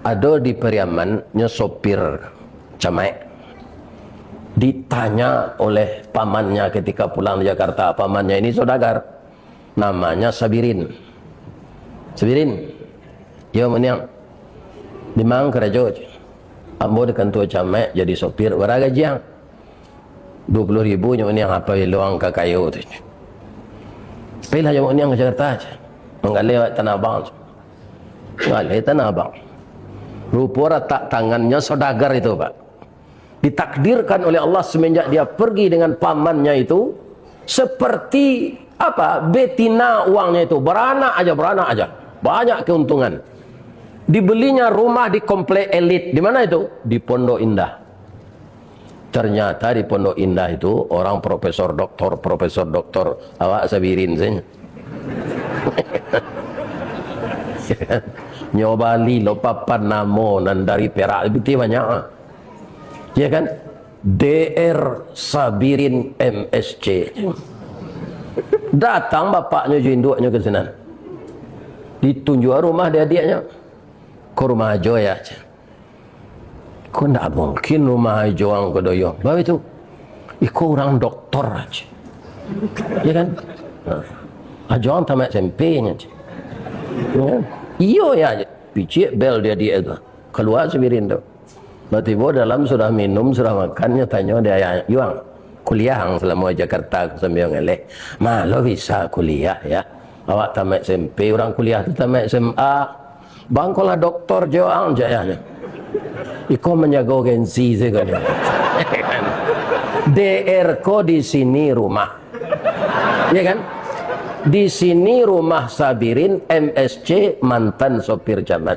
Ada di Periaman sopir camek ditanya oleh pamannya ketika pulang di Jakarta. Pamannya ini saudagar, namanya Sabirin. Sabirin, yo meniang di mang kerja ambo dekan tua camek jadi sopir berapa gajian 20.000 nyo meniang apa luang ke kayu tu pilih nyo meniang ke Jakarta aja mengalih Tanah Abang mengalih Tanah Abang. Rupa retak tangannya saudagar itu Pak, ditakdirkan oleh Allah semenjak dia pergi dengan pamannya itu seperti apa, betina uangnya itu beranak aja, banyak keuntungan. Dibelinya rumah di komplek elit. Di mana itu? Di Pondok Indah. Ternyata di Pondok Indah itu orang profesor doktor awak Sabirin saja. Nyobali lo papan namo nan dari Perak lebih banyak, ya kan? DR Sabirin MSC. Datang bapaknya induknya ke sana, ditunjuk rumah dia-dianya ke rumah Ajo ya. Kau tidak mungkin rumah Ajo ang kedoyo. Bawa itu, ikut orang doktor aja, ya kan? Ajo ang tamat SMP-nya. Iyo ya, picik bel dia itu keluar Sabirin tu. Tiba-tiba dalam sudah minum, sudah makannya tanya dia, Yuang kuliah selama Jakarta sambil ngelek. Malah bisa kuliah ya. Awak tamat SMP, orang kuliah tu tamat SMA. Bang kalau doktor Joang jayanya. Iko menjaga gengsi sekali. DR ko di sini rumah, ya kan? Di sini rumah Sabirin MSC mantan sopir jamat.